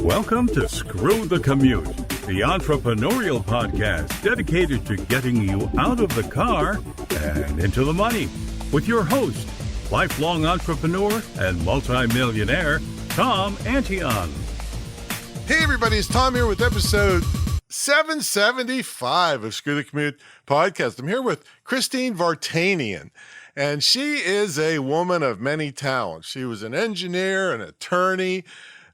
Welcome to Screw the Commute, the entrepreneurial podcast dedicated to getting you out of the car and into the money. With your host, lifelong entrepreneur and multimillionaire, Tom Antion. Hey everybody, it's Tom here with episode 775 of Screw the Commute podcast. I'm here with Christine Vartanian, and she is a woman of many talents. She was an engineer, an attorney,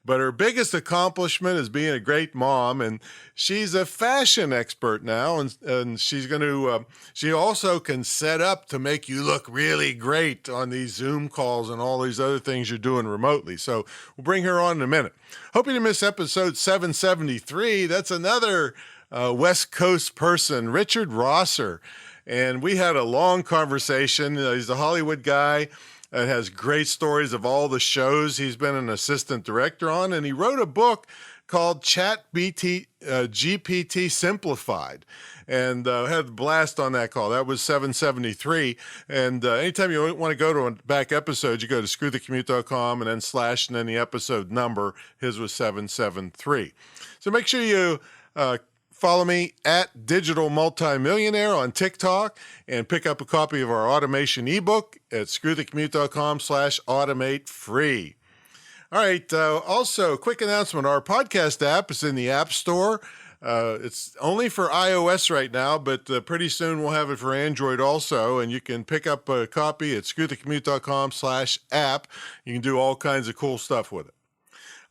but her biggest accomplishment is being a great mom, and she's a fashion expert now, and she's going to, she also can set up to make you look really great on these Zoom calls and all these other things you're doing remotely. So we'll bring her on in a minute. Hope you didn't miss episode 773. That's another West Coast person, Richard Rosser, and we had a long conversation. He's a Hollywood guy. It has great stories of all the shows he's been an assistant director on, and he wrote a book called GPT Simplified, and had a blast on that call. That was 773, and anytime you want to go to a back episode, you go to screwthecommute.com and then / and then the episode number. His was 773. So make sure you follow me at Digital Multimillionaire on TikTok and pick up a copy of our automation ebook at screwthecommute.com/automate free. All right. Also, quick announcement. Our podcast app is in the App Store. It's only for iOS right now, but pretty soon we'll have it for Android also. And you can pick up a copy at screwthecommute.com/app. You can do all kinds of cool stuff with it.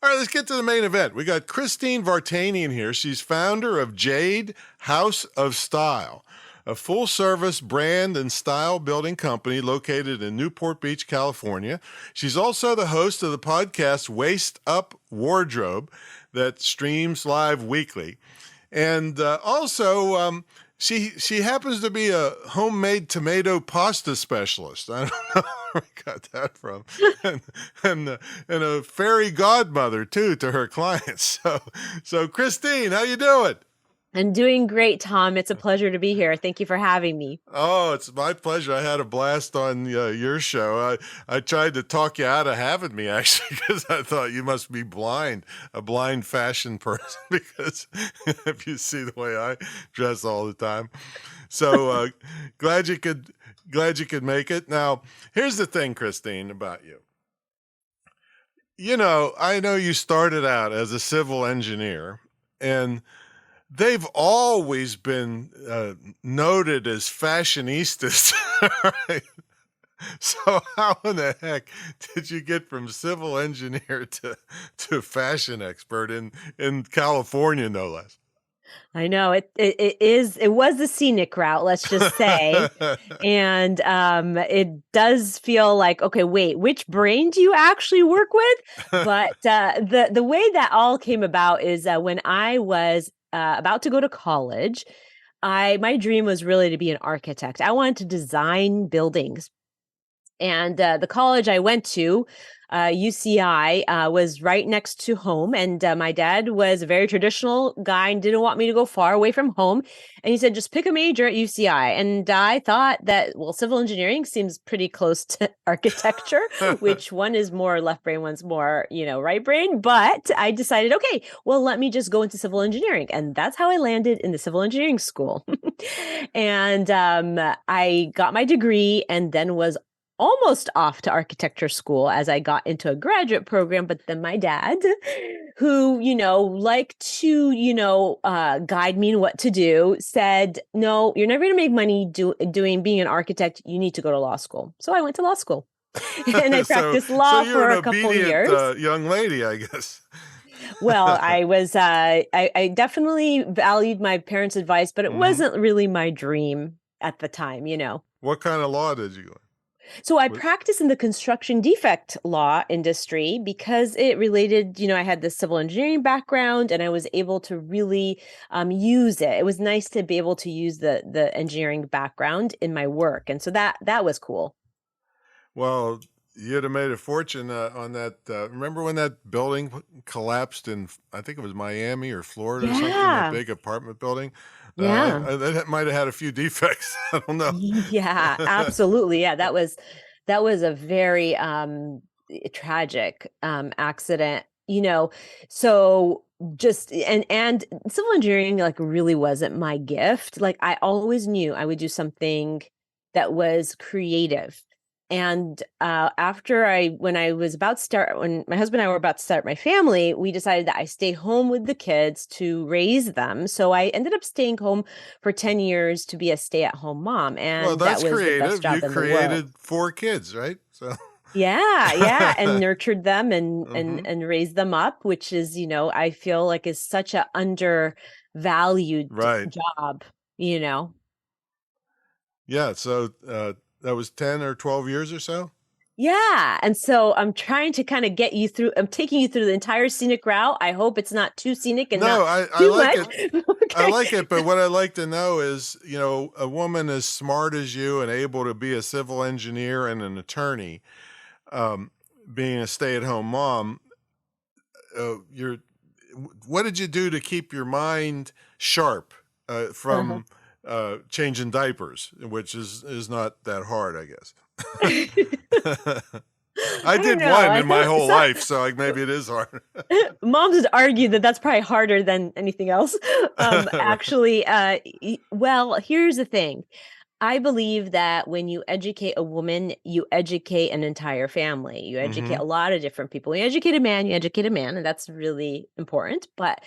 All right, let's get to the main event. We got Christine Vartanian here. She's founder of Jade House of Style, a full-service brand and style-building company located in Newport Beach, California. She's also the host of the podcast Waist Up Wardrobe that streams live weekly. And also, she happens to be a homemade tomato pasta specialist. I don't know where I got that from. And a fairy godmother, too, to her clients. So Christine, how you doing? I'm doing great, Tom. It's a pleasure to be here. Thank you for having me. Oh, it's my pleasure. I had a blast on your show. I tried to talk you out of having me, actually, because I thought you must be blind, a blind fashion person, because if you see the way I dress all the time. So glad you could make it. Now, here's the thing, Christine, about you. You know, I know you started out as a civil engineer, and they've always been noted as fashionistas. Right? So how in the heck did you get from civil engineer to fashion expert in California, no less? I know it was the scenic route, let's just say. And it does feel like, okay, wait, which brain do you actually work with? But the way that all came about is when I was about to go to college, my dream was really to be an architect. I wanted to design buildings. And the college I went to, UCI, was right next to home. And my dad was a very traditional guy and didn't want me to go far away from home. And he said, just pick a major at UCI. And I thought that, well, civil engineering seems pretty close to architecture, which one is more left brain, one's more, right brain. But I decided, okay, well, let me just go into civil engineering. And that's how I landed in the civil engineering school. And I got my degree and then was almost off to architecture school as I got into a graduate program. But then my dad, who, liked to, guide me in what to do, said, no, you're never going to make money being an architect. You need to go to law school. So I went to law school and I practiced law for a couple of years. Young lady, I guess. Well, I was, I definitely valued my parents' advice, but it wasn't really my dream at the time, What kind of law did you learn? So I practiced in the construction defect law industry because it related, I had this civil engineering background and I was able to really use it. It was nice to be able to use the engineering background in my work. And so that was cool. Well, you'd have made a fortune on that. Remember when that building collapsed in, I think it was Miami or Florida or something, that big apartment building? Yeah. That might have had a few defects. I don't know. Yeah, absolutely. Yeah, that was a very tragic accident. So just and civil engineering like really wasn't my gift. Like I always knew I would do something that was creative. And when my husband and I were about to start my family, we decided that I stay home with the kids to raise them. So I ended up staying home for 10 years to be a stay-at-home mom. Well, And that that's was the best creative. You job in the world. created 4 kids, right? So Yeah, and nurtured them and hmm and raised them up, which is, I feel like is such a undervalued Right. job, you know. Yeah. So that was 10 or 12 years or so. Yeah, and so I'm trying to kind of get you through. I'm taking you through the entire scenic route. I hope it's not too scenic and No, not I too like much. it. I Okay. like it, but what I'd like to know is, a woman as smart as you and able to be a civil engineer and an attorney, um, being a stay-at-home mom, you're what did you do to keep your mind sharp Uh-huh. from changing diapers, which is not that hard, I guess. I I don't did know. one I in my thought whole life, so like maybe it is hard. moms would argue that that's probably harder than anything else. Right. Actually, well, here's the thing. I believe that when you educate a woman, you educate an entire family. You educate hmm a lot of different people. When you educate a man, you educate a man, and that's really important. But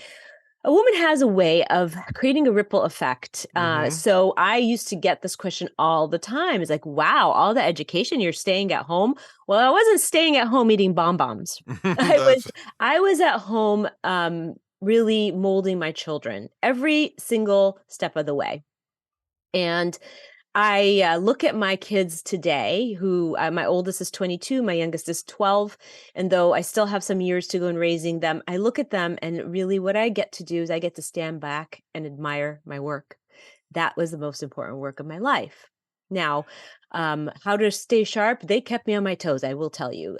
a woman has a way of creating a ripple effect. hmm So I used to get this question all the time. It's like, wow, all the education, you're staying at home. Well, I wasn't staying at home eating bonbons. I was That's I was at home really molding my children every single step of the way. And I look at my kids today, who my oldest is 22, my youngest is 12. And though I still have some years to go in raising them, I look at them and really what I get to do is I get to stand back and admire my work. That was the most important work of my life. Now, how to stay sharp, they kept me on my toes, I will tell you.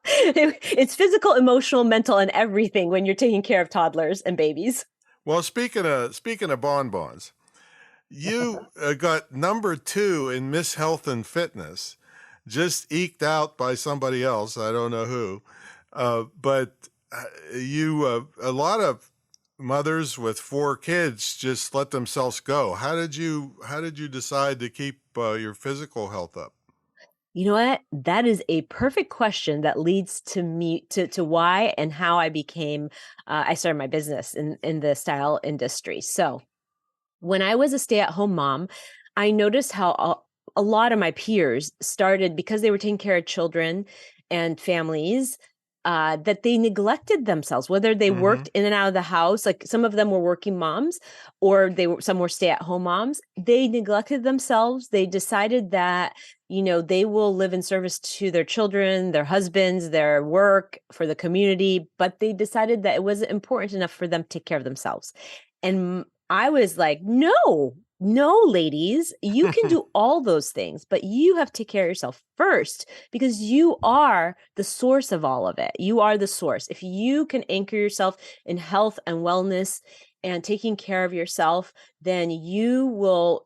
It's physical, emotional, mental, and everything when you're taking care of toddlers and babies. well. Speaking of bonbons, you got number 2 in Miss Health and Fitness, just eked out by somebody else. I don't know who, but a lot of mothers with 4 kids just let themselves go. How did you decide to keep your physical health up? You know what? That is a perfect question that leads to me to why and how I started my business in the style industry. So when I was a stay-at-home mom, I noticed how a lot of my peers started because they were taking care of children and families, that they neglected themselves, whether they hmm worked in and out of the house, like some of them were working moms, or some were stay-at-home moms. They neglected themselves. They decided that, they will live in service to their children, their husbands, their work, for the community, but they decided that it wasn't important enough for them to take care of themselves. And I was like, no, no, ladies, you can do all those things, but you have to take care of yourself first because you are the source of all of it. You are the source. If you can anchor yourself in health and wellness and taking care of yourself, then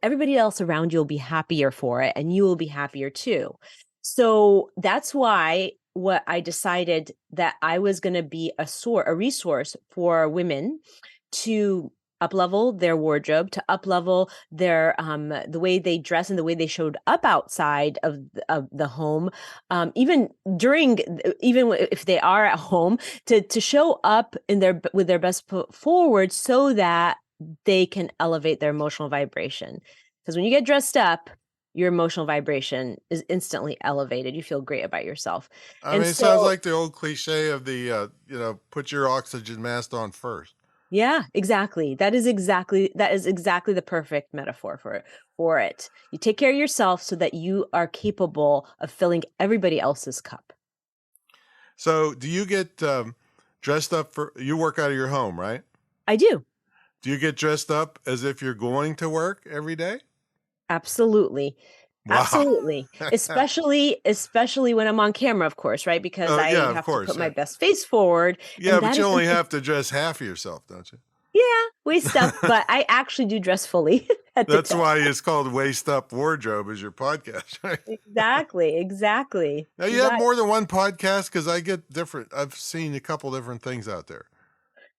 everybody else around you will be happier for it and you will be happier too. So that's why what I decided that I was going to be a resource for women to up-level their wardrobe, to up-level their the way they dress and the way they showed up outside of the home, if they are at home, to show up with their best foot forward so that they can elevate their emotional vibration. Because when you get dressed up, your emotional vibration is instantly elevated. You feel great about yourself. I And mean, it sounds so like the old cliche of the put your oxygen mask on first. yeah, exactly. That is exactly the perfect metaphor for it. You take care of yourself so that you are capable of filling everybody else's cup. So, do you get dressed up for you work out of your home, right? I do. Do you get dressed up as if you're going to work every day? Absolutely. Wow. Absolutely. Especially when I'm on camera, of course, right? Because Oh, yeah, I of have to course. put my Yeah. best face forward. Yeah, And but that you is only something. have to dress half of yourself, don't you? Yeah, waist up, but I actually do dress fully at the That's time. why it's called Waist Up Wardrobe is your podcast, right? Exactly. Now You you have got more than one podcast because I've seen a couple different things out there.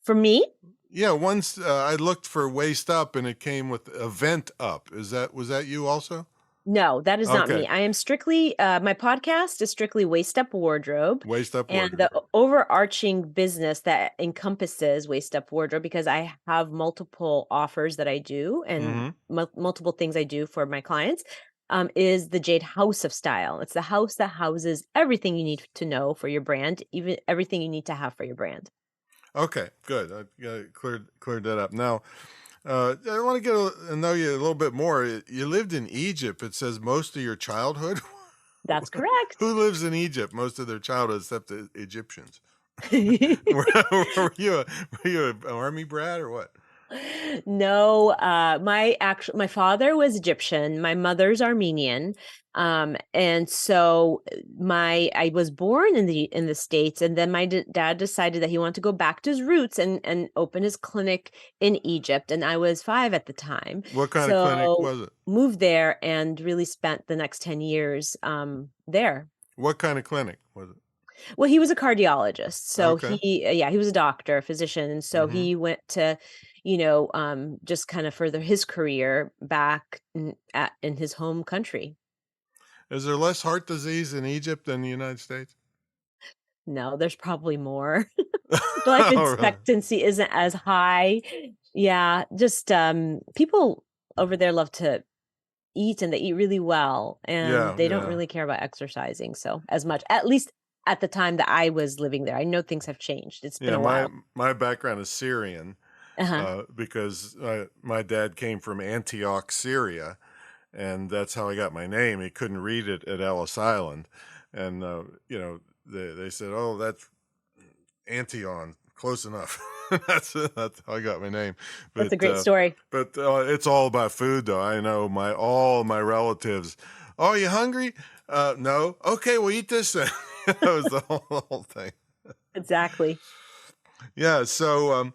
for me. Yeah, once I looked for Waist Up and it came with Event Up. Was that you also? No, that is not Okay. me. I am strictly my podcast is strictly Waist Up Wardrobe. Waist Up And Wardrobe. the overarching business that encompasses Waist Up Wardrobe, because I have multiple offers that I do and multiple things I do for my clients, is the Jade House of Style. It's the house that houses everything you need to know for your brand, even everything you need to have for your brand. Okay, good. I cleared that up. Now, I want to get to know you a little bit more. You lived in Egypt, it says, most of your childhood. That's correct. Who lives in Egypt most of their childhood except the Egyptians? were you an army brat or what? No, my father was Egyptian, my mother's Armenian. And so I was born in the States, and then my dad decided that he wanted to go back to his roots and open his clinic in Egypt, and I was 5 at the time. What kind of clinic So was it? moved there and really spent the next 10 years there. What kind of clinic was it? Well, he was a cardiologist. So Okay. he was a doctor, a physician. And so he went to, just kind of further his career back in his home country. Is there less heart disease in Egypt than the United States? No, there's probably more. Life Oh, really? expectancy isn't as high. Yeah, just people over there love to eat, and they eat really well, and they don't Yeah. really care about exercising so as much, at least at the time that I was living there. I know things have changed. It's been Yeah, a while. my background is Syrian Uh-huh. because my dad came from Antioch, Syria, and that's how I got my name. He couldn't read it at Ellis Island, and they said, "Oh, that's Antion, close enough." that's how I got my name. That's a But great story. but it's all about food, though. I know all my relatives. Oh, you hungry? No. Okay, well, eat this then. That was the whole thing. Exactly. Yeah. So,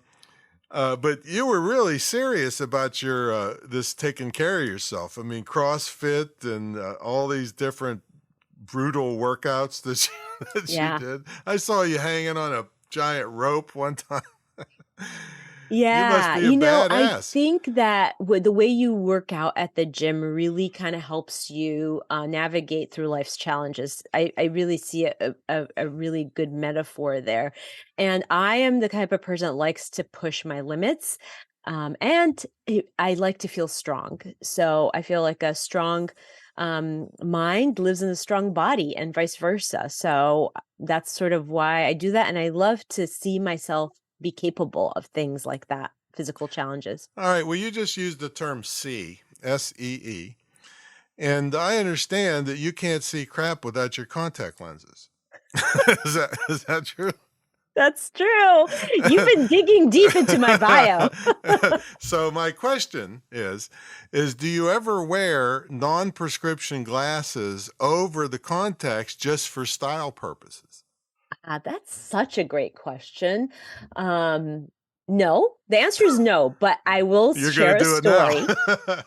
but you were really serious about your this taking care of yourself. I mean, CrossFit and all these different brutal workouts that you Yeah. did. I saw you hanging on a giant rope one time. You must Yeah. be a I badass. think that the way you work out at the gym really kind of helps you navigate through life's challenges. I really see a really good metaphor there. And I am the type of person that likes to push my limits. And I like to feel strong. So I feel like a strong mind lives in a strong body and vice versa. So that's sort of why I do that. And I love to see myself be capable of things like that, physical challenges. All right. Well, you just used the term SEE, and I understand that you can't see crap without your contact lenses. Is that true? That's true. You've been digging deep into my bio. So my question is do you ever wear non-prescription glasses over the contacts just for style purposes? That's such a great question. No, the answer is no, but I will You're share going to a do story. it now.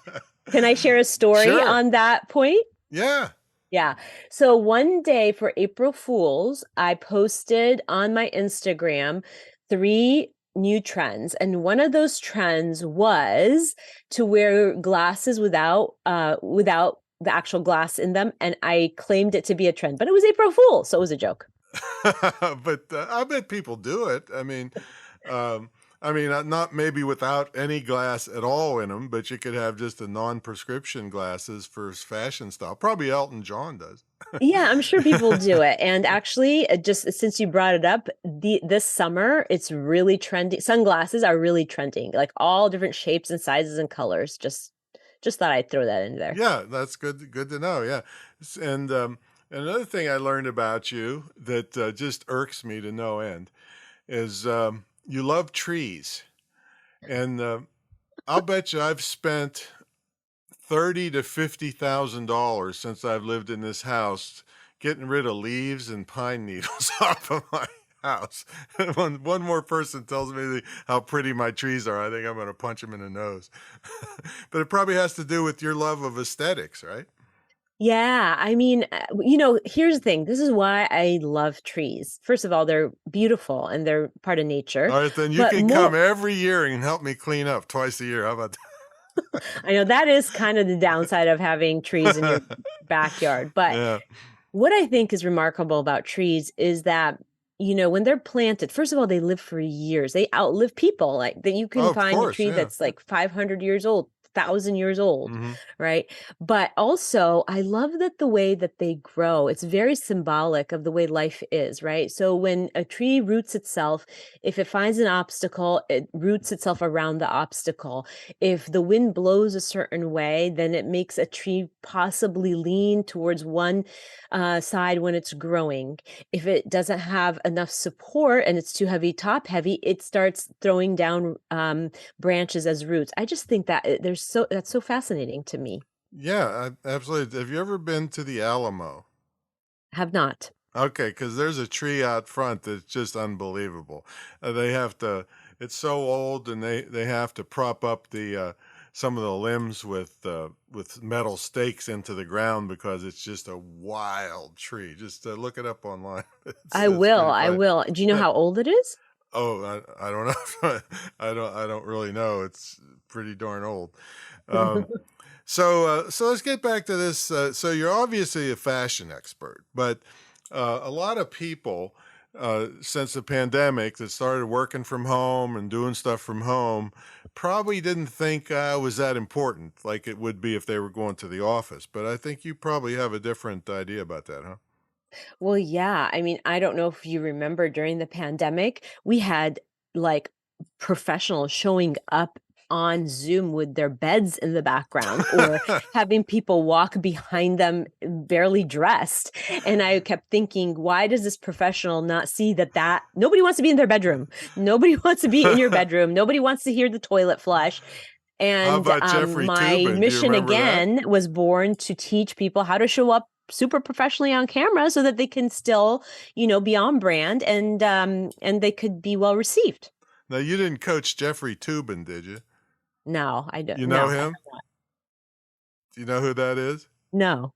Can I share a story Sure. on that point? Yeah. Yeah. So one day for April Fools, I posted on my Instagram 3 new trends. And one of those trends was to wear glasses without the actual glass in them. And I claimed it to be a trend, but it was April Fool. So it was a joke. But I bet people do it. Not maybe without any glass at all in them, but you could have just the non-prescription glasses for fashion style. Probably Elton John does. Yeah, I'm sure people do it. And actually, just since you brought it up, this summer, it's really trendy. Sunglasses are really trending, like all different shapes and sizes and colors. Just thought I'd throw that in there. Yeah, that's good. Good to know. Yeah, and another thing I learned about you that just irks me to no end is you love trees, and I'll bet you I've spent $30,000 to $50,000 since I've lived in this house getting rid of leaves and pine needles off of house. One more person tells me how pretty my trees are, I think I'm going to punch him in the nose. But it probably has to do with your love of aesthetics, right? Yeah, I mean, here's the thing. This is why I love trees. First of all, they're beautiful and they're part of nature. All right, then you But can come every year and help me clean up twice a year. How about I know that is kind of the downside of having trees in your that? backyard. But Yeah. what I think is remarkable about trees is that, when they're planted, first of all, they live for years. They outlive people. Like that, you Oh, can of find a course. tree Yeah. that's like 500 years old, 1,000 years old, Hmm. right? But also, I love that the way that they grow, it's very symbolic of the way life is, right? So when a tree roots itself, if it finds an obstacle, it roots itself around the obstacle. If the wind blows a certain way, then it makes a tree possibly lean towards one side when it's growing. If it doesn't have enough support and it's too heavy, top heavy, it starts throwing down branches as roots. I just think that that's so fascinating to me. Yeah, absolutely. Have you ever been to the Alamo? Have not. Okay, because there's a tree out front that's just unbelievable. They have to, it's so old, and they have to prop up the some of the limbs with metal stakes into the ground because it's just a wild tree. Just look it up online. I It's will. pretty I funny. will. Do you know how old it is? Oh, I don't know. I don't really know. It's pretty darn old. Um, so let's get back to this. So you're obviously a fashion expert, but a lot of people since the pandemic that started working from home and doing stuff from home probably didn't think it was that important, like it would be if they were going to the office. But I think you probably have a different idea about that, huh? Well, yeah. I mean, I don't know if you remember during the pandemic, we had like professionals showing up on Zoom with their beds in the background or having people walk behind them barely dressed. And I kept thinking, why does this professional not see that nobody wants to be in their bedroom? Nobody wants to be in your bedroom. Nobody wants to hear the toilet flush. How And about Jeffrey my Tubin? Do you mission remember that? again was born to teach people how to show up super professionally on camera so that they can still, be on brand and they could be well received. Now, you didn't coach Jeffrey Tubin, did you? No, I don't. You know No, him? Do you know who that is? no.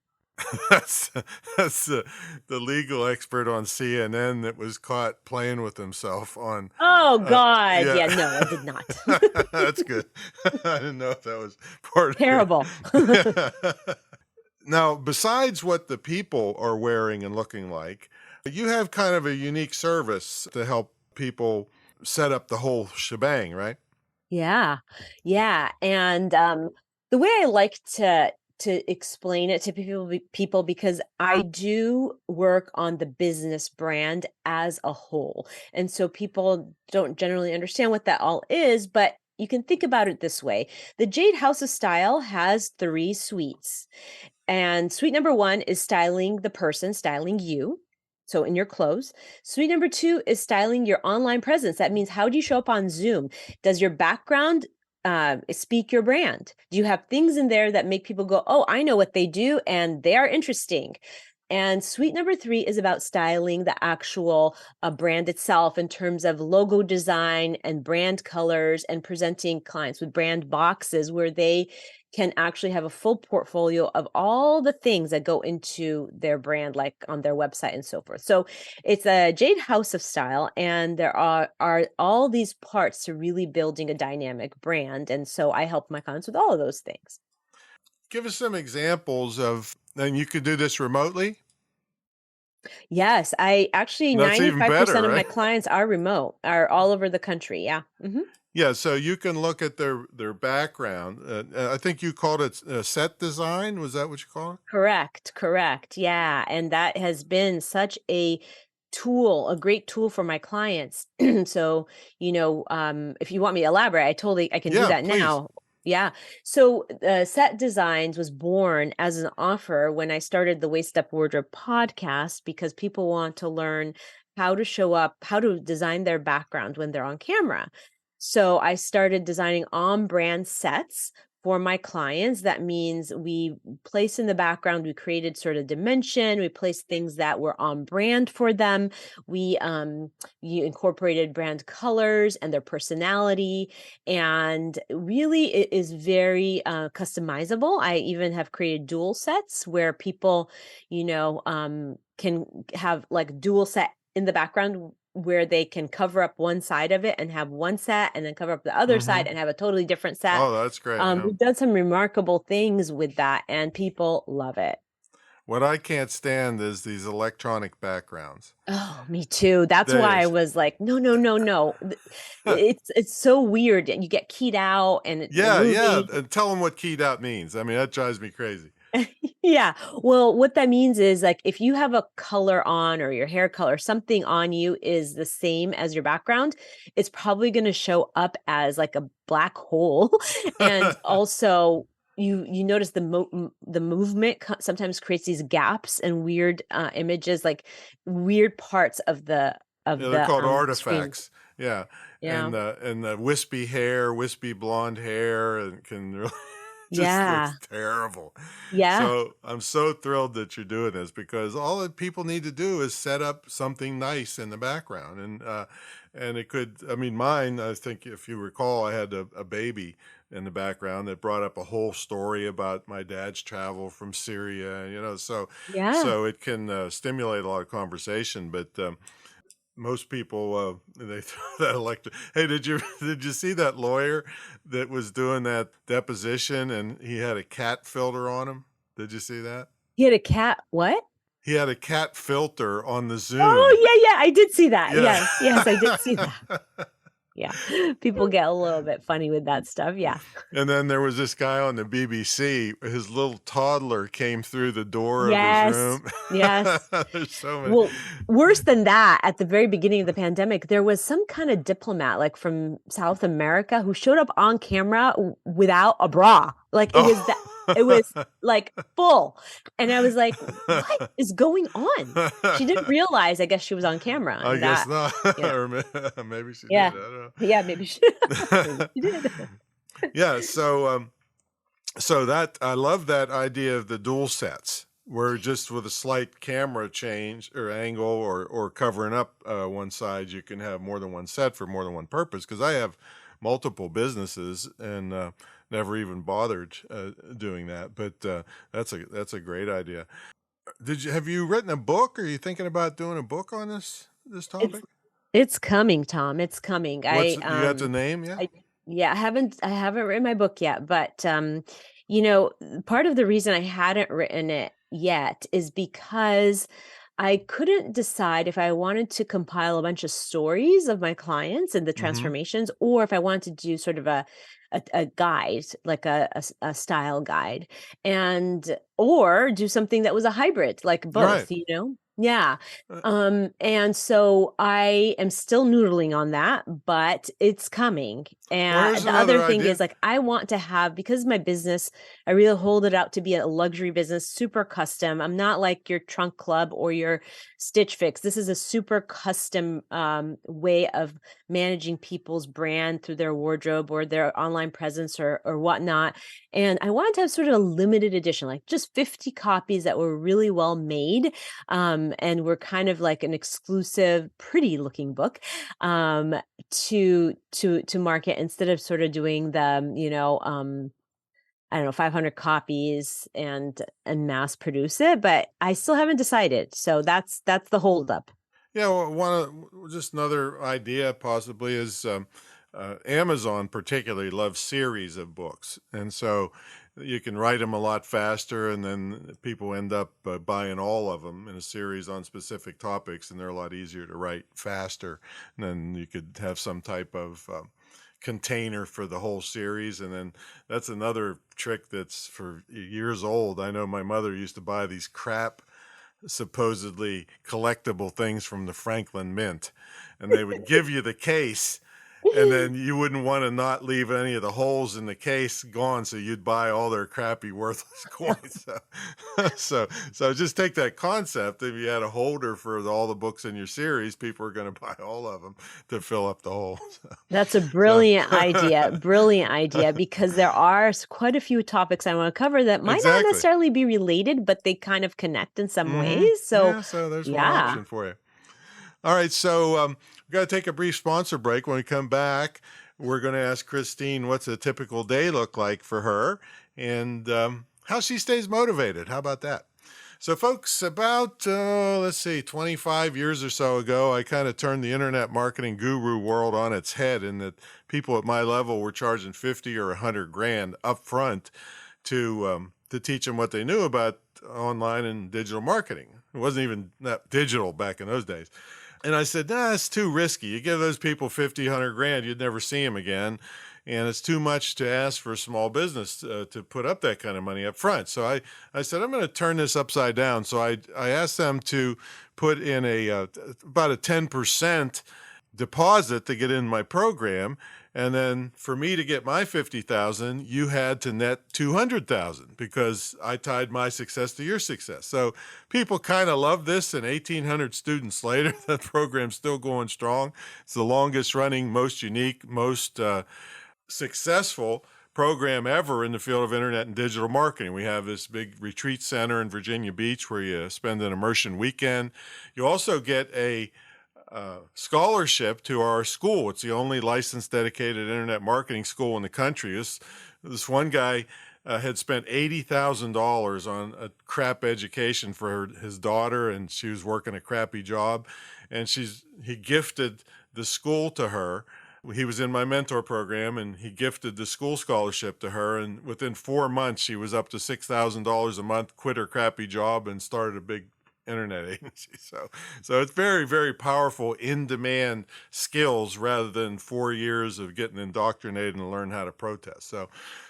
That's that's the legal expert on CNN that was caught playing with himself on. Oh God, Yeah, yeah, no, I did not. that's good. I didn't know if that was part Terrible. of it. Now, besides what the people are wearing and looking like, you have kind of a unique service to help people set up the whole shebang, right? Yeah. Yeah. And the way I like to explain it to people because I do work on the business brand as a whole. And so people don't generally understand what that all is, but you can think about it this way. The Jade House of Style has 3 suites. And suite number 1 is styling the person, styling you. So in your clothes. Suite number 2 is styling your online presence. That means how do you show up on Zoom? Does your background speak your brand? Do you have things in there that make people go, oh, I know what they do and they are interesting? And suite number 3 is about styling the actual brand itself in terms of logo design and brand colors and presenting clients with brand boxes where they can actually have a full portfolio of all the things that go into their brand, like on their website and so forth. So it's a Jade House of Style, and there are all these parts to really building a dynamic brand. And so I help my clients with all of those things. Give us some examples of, and you could do this remotely. Yes, I actually That's even better, 95% of my right? clients are remote, are all over the country. Yeah. Yeah, so you can look at their background. I think you called it set design. Was that what you call it? Correct, correct. Yeah. And that has been such a tool, a great tool for my clients. So, if you want me to elaborate, I can do Yeah, that please. now. Yeah. So, Set Designs was born as an offer when I started the Waist Up Wardrobe podcast because people want to learn how to show up, how to design their background when they're on camera. So, I started designing on brand sets for my clients, that means we place in the background, we created sort of dimension, we placed things that were on brand for them. We you incorporated brand colors and their personality, and really it is very customizable. I even have created dual sets where people, can have like dual set in the background where they can cover up one side of it and have one set and then cover up the other side Mm-hmm. and have a totally different set. Oh, that's great. Yeah. We've done some remarkable things with that and people love it. What I can't stand is these electronic backgrounds. Oh, me too. That's why I There's, was like, no, no, no, no. It's so weird and you get keyed out and you're yeah, yeah. moving. And tell them what keyed out means. I mean, that drives me crazy. Yeah. Well, what that means is like if you have a color on or your hair color, something on you is the same as your background, it's probably going to show up as like a black hole. And also you notice the movement sometimes creates these gaps and weird images, like weird parts of the Yeah, they're called screen. artifacts. Yeah, Yeah. and the wispy hair, wispy blonde hair, and can really just looks Yeah. terrible. Yeah. So I'm so thrilled that you're doing this because all that people need to do is set up something nice in the background, and it could. I mean, mine. I think if you recall, I had a baby in the background that brought up a whole story about my dad's travel from Syria. Yeah. So it can stimulate a lot of conversation, but. Most people they throw that electric. Hey, did you see that lawyer that was doing that deposition and he had a cat filter on him? Did you see that? He had a cat. What? He had a cat filter on the Zoom. Oh, yeah, yeah, I did see that. Yeah. Yes, yes, I did see that. Yeah. People get a little bit funny with that stuff. Yeah. And then there was this guy on the BBC. His little toddler came through the door of his Yes. room. Yes. There's so many. Well, worse than that, at the very beginning of the pandemic, there was some kind of diplomat like from South America who showed up on camera without a bra. Like it was like full. And I was like, what is going on? She didn't realize, I guess she was on camera. I And guess that, not. yeah. Or maybe she Yeah. did. I don't know. Yeah, maybe she, maybe she did. Yeah, so that I love that idea of the dual sets, where just with a slight camera change or angle or covering up one side, you can have more than one set for more than one purpose. Because I have multiple businesses and never even bothered doing that, but that's a great idea. Have you written a book? Are you thinking about doing a book on this It's topic? it's coming, Tom. It's coming. You got the name? Yeah. I yeah, I haven't written my book yet, but you know, part of the reason I hadn't written it yet is because I couldn't decide if I wanted to compile a bunch of stories of my clients and the Mm-hmm. transformations, or if I wanted to do sort of a guide, like a style guide, and or do something that was a hybrid, like Right. both, you know? Yeah. Uh, And so I am still noodling on that, but it's coming. well, here's And the another other thing idea. is like I want to have, because my business, I really hold it out to be a luxury business, super custom. I'm not like your Trunk Club or your Stitch Fix. This is a super custom way of managing people's brand through their wardrobe or their online presence or whatnot. And I wanted to have sort of a limited edition, like just 50 copies that were really well made, and were kind of like an exclusive, pretty looking book, to market, instead of sort of doing the, I don't know, 500 copies and mass produce it. But I still haven't decided. So that's the holdup. Yeah, well, just another idea possibly is Amazon particularly loves series of books, and so you can write them a lot faster, and then people end up buying all of them in a series on specific topics, and they're a lot easier to write faster. And then you could have some type of container for the whole series, and then that's another trick that's for years old. I know my mother used to buy these crap supposedly collectible things from the Franklin Mint, and they would give you the case, and then you wouldn't want to not leave any of the holes in the case gone, so you'd buy all their crappy, worthless coins. So just take that concept. If you had a holder for all the books in your series, people are going to buy all of them to fill up the holes. That's a So, brilliant idea, because there are quite a few topics I want to cover that might not exactly. necessarily be related, but they kind of connect in some Hmm. ways. So, Yeah, so there's one yeah. option for you. All right, so we've got to take a brief sponsor break. When we come back, we're going to ask Christine what's a typical day look like for her and how she stays motivated. How about that? So, folks, about, 25 years or so ago, I kind of turned the internet marketing guru world on its head, in that people at my level were charging 50 or 100 grand up front to teach them what they knew about online and digital marketing. It wasn't even that digital back in those days. And I said, nah, it's too risky. You give those people 50, 100 grand, you'd never see them again. And it's too much to ask for a small business to put up that kind of money up front. So I said, I'm going to turn this upside down. So I asked them to put in about a 10% deposit to get in my program. And then for me to get my 50,000, you had to net 200,000, because I tied my success to your success. So people kind of love this, and 1,800 students later, that program's still going strong. It's the longest running, most unique, most successful program ever in the field of internet and digital marketing. We have this big retreat center in Virginia Beach where you spend an immersion weekend. You also get a scholarship to our school. It's the only licensed dedicated internet marketing school in the country. This one guy had spent $80,000 on a crap education for his daughter, and she was working a crappy job, and he gifted the school to her. He was in my mentor program, and he gifted the school scholarship to her. And within 4 months, she was up to $6,000 a month, quit her crappy job, and started a big internet agency. So it's very, very powerful in-demand skills rather than 4 years of getting indoctrinated and learn how to protest.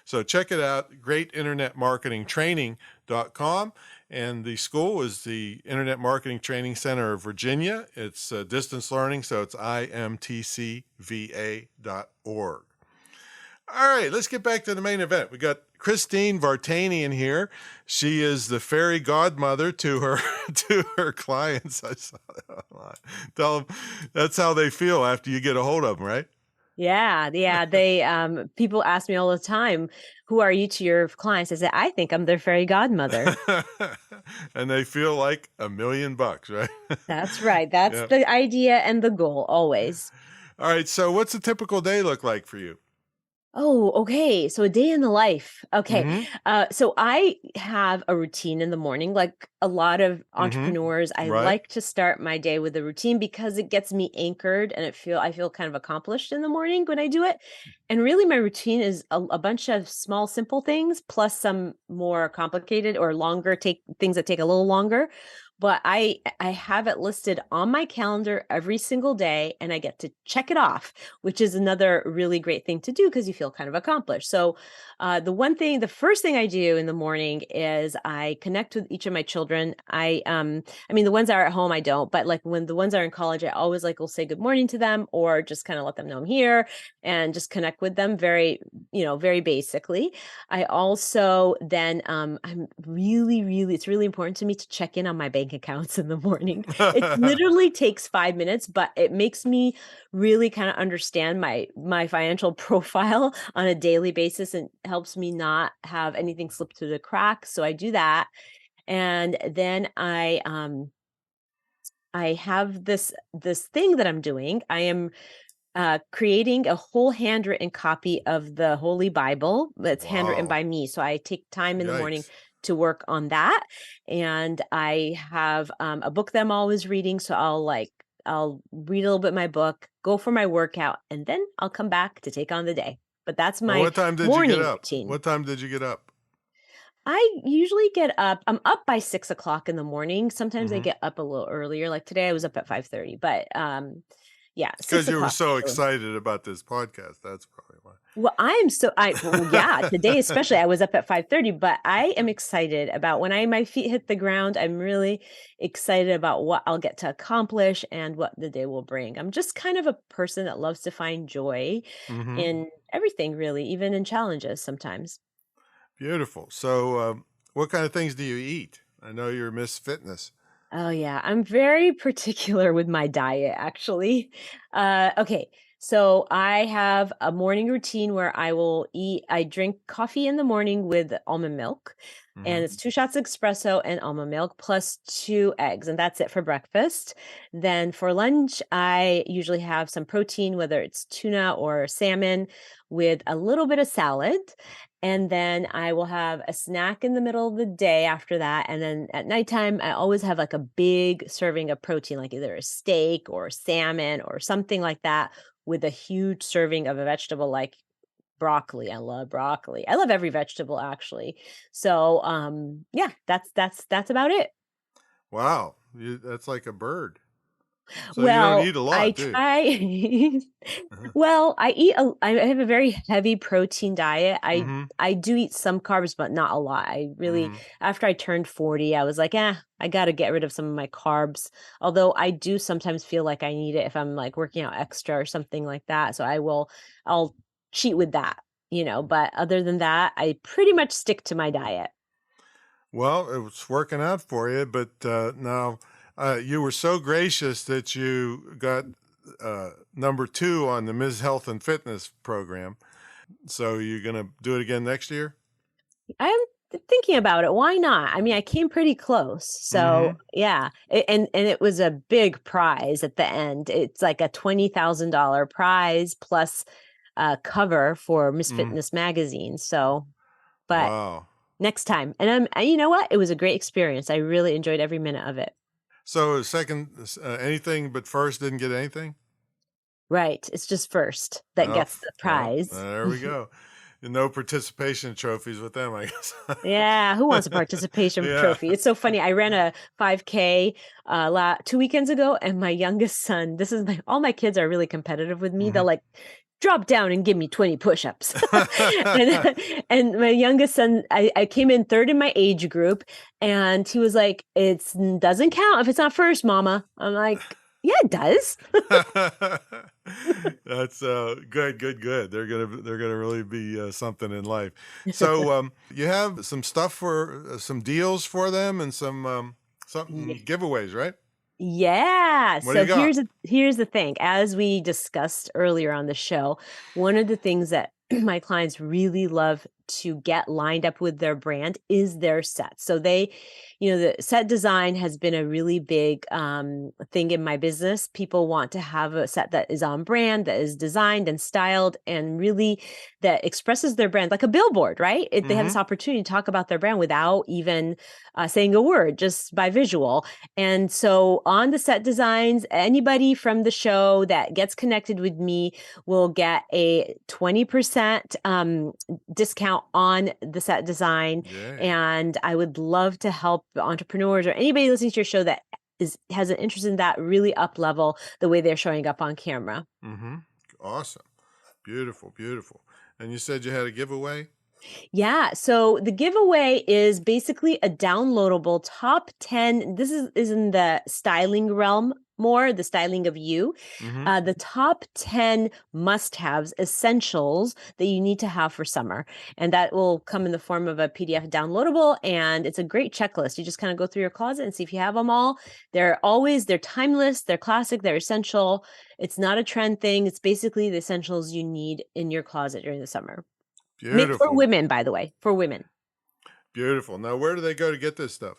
So check it out, greatinternetmarketingtraining.com. And the school is the Internet Marketing Training Center of Virginia. It's distance learning, so it's imtcva.org. All right, let's get back to the main event. We got Christine Vartanian here. She is the fairy godmother to her clients. I saw that online. Tell them that's how they feel after you get a hold of them, right? Yeah. They people ask me all the time, who are you to your clients? I say, I think I'm their fairy godmother. And they feel like $1 million, right? That's right. That's Yeah. the idea and the goal always. All right. So what's a typical day look like for you? Oh, okay. So a day in the life. Okay. Mm-hmm. So I have a routine in the morning, like a lot of entrepreneurs. I Right. like to start my day with a routine because it gets me anchored, and I feel kind of accomplished in the morning when I do it. And really my routine is a bunch of small, simple things plus some more complicated or longer things that take a little longer. But I have it listed on my calendar every single day, and I get to check it off, which is another really great thing to do because you feel kind of accomplished. So the first thing I do in the morning is I connect with each of my children. The ones that are at home, I don't, but like when the ones that are in college, I always will say good morning to them, or just kind of let them know I'm here and just connect with them very, very basically. I also then, it's really important to me to check in on my bank accounts in the morning. It literally takes 5 minutes, but it makes me really kind of understand my financial profile on a daily basis, and helps me not have anything slip through the cracks. So I do that. And then I have this thing that I'm doing. I am creating a whole handwritten copy of the Holy Bible that's handwritten Wow. by me. So I take time in the morning Yikes. to work on that. And I have a book that I'm always reading. So I'll read a little bit my book, go for my workout, and then I'll come back to take on the day. But that's Now, my what time did you morning get up? routine. What time did you get up? I usually get up. I'm up by 6 o'clock in the morning. Sometimes I Mm-hmm. get up a little earlier. Like today, I was up at 5:30. But yeah, Because you were 6 o'clock so usually. excited about this podcast. That's probably why. Well, yeah, today especially I was up at 5:30, but I am excited about when my feet hit the ground. I'm really excited about what I'll get to accomplish and what the day will bring. I'm just kind of a person that loves to find joy Mm-hmm. in everything, really, even in challenges sometimes. Beautiful. So, what kind of things do you eat? I know you're Miss Fitness. Oh yeah, I'm very particular with my diet actually. Okay, so I have a morning routine where I drink coffee in the morning with almond milk, and Mm-hmm. it's 2 shots of espresso and almond milk plus 2 eggs, and that's it for breakfast. Then for lunch, I usually have some protein, whether it's tuna or salmon, with a little bit of salad. And then I will have a snack in the middle of the day after that. And then at nighttime, I always have like a big serving of protein, like either a steak or salmon or something like that, with a huge serving of a vegetable like broccoli. I love broccoli. I love every vegetable actually. So yeah, that's about it. Wow, that's like a bird. So you don't Well, eat a I lot, do you? try Uh-huh. well, I have a very heavy protein diet. Mm-hmm. I do eat some carbs, but not a lot. I really Mm-hmm. after I turned 40, I was like, I gotta get rid of some of my carbs." Although I do sometimes feel like I need it if I'm, like, working out extra or something like that, so I'll cheat with that, but other than that, I pretty much stick to my diet. Well, it was working out for you, but now you were so gracious that you got number 2 on the Ms. Health and Fitness program. So you're going to do it again next year? I'm thinking about it. Why not? I mean, I came pretty close. So, Mm-hmm. yeah. And it was a big prize at the end. It's like a $20,000 prize plus a cover for Miss Mm. Fitness magazine. So, but Wow. next time. And you know what? It was a great experience. I really enjoyed every minute of it. So second, anything but first didn't get anything? Right. It's just first that Oh, gets the well, prize. there we go. No participation trophies with them, I guess. Yeah, who wants a participation Yeah. trophy? It's so funny. I ran a 5K 2 weekends ago, and my youngest son, all my kids are really competitive with me. Mhm. They'll like drop down and give me 20 push-ups. and and my youngest son, I came in third in my age group, and he was like, "It doesn't count if it's not first, Mama." I'm like, "Yeah, it does." That's good, good, good. They're gonna really be something in life. So you have some stuff for some deals for them and some something giveaways, right? Yeah. What do you So got? here's the thing. As we discussed earlier on the show, one of the things that my clients really love to get lined up with their brand is their set. So the set design has been a really big thing in my business. People want to have a set that is on brand, that is designed and styled, and really that expresses their brand like a billboard, right? They have Mm-hmm. this opportunity to talk about their brand without even saying a word, just by visual. And so on the set designs, anybody from the show that gets connected with me will get a 20% discount on the set design. Yay. And I would love to help entrepreneurs or anybody listening to your show that has an interest in that really up level the way they're showing up on camera. Mm-hmm. Awesome. Beautiful, beautiful. And you said you had a giveaway? Yeah. So the giveaway is basically a downloadable top 10. This is in the styling realm more, the styling of you. Mm-hmm. The top 10 must haves, essentials that you need to have for summer. And that will come in the form of a PDF downloadable. And it's a great checklist. You just kind of go through your closet and see if you have them all. They're timeless, they're classic, they're essential. It's not a trend thing. It's basically the essentials you need in your closet during the summer. Made for Beautiful. women, by the way, for women. Beautiful. Now, where do they go to get this stuff?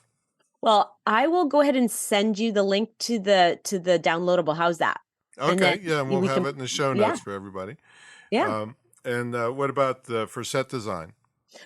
Well, I will go ahead and send you the link to the downloadable. How's that? And then Okay. Yeah, and we'll we have can it in the show yeah, notes for everybody. yeah. And what about for set design?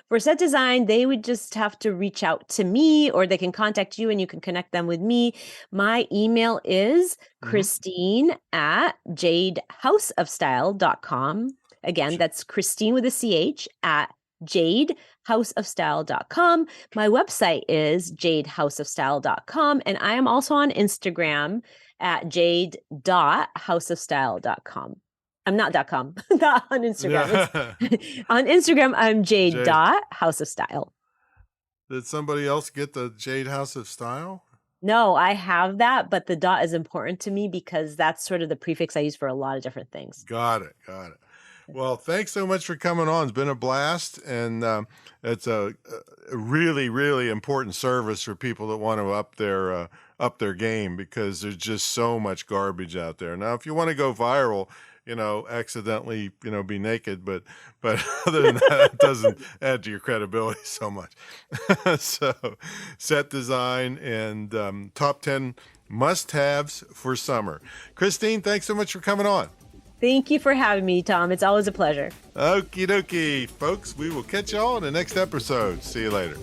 For set design, they would just have to reach out to me or they can contact you and you can connect them with me. My email is Mm-hmm. Christine@jadehouseofstyle.com. Again, that's Christine with a CH at jadehouseofstyle.com. My website is jadehouseofstyle.com. And I am also on Instagram at jade.houseofstyle.com. I'm not .com, not on Instagram. Yeah. On Instagram, I'm Jade Jade. House of Style. Did somebody else get the Jade House of Style? No, I have that, but the dot is important to me because that's sort of the prefix I use for a lot of different things. Got it. Well, thanks so much for coming on. It's been a blast, and it's a really, really important service for people that want to up their game, because there's just so much garbage out there. Now, if you want to go viral, accidentally, be naked, but other than that, it doesn't add to your credibility so much. So, set design and top 10 must-haves for summer. Christine, thanks so much for coming on. Thank you for having me, Tom. It's always a pleasure. Okie dokie, folks. We will catch y'all in the next episode. See you later.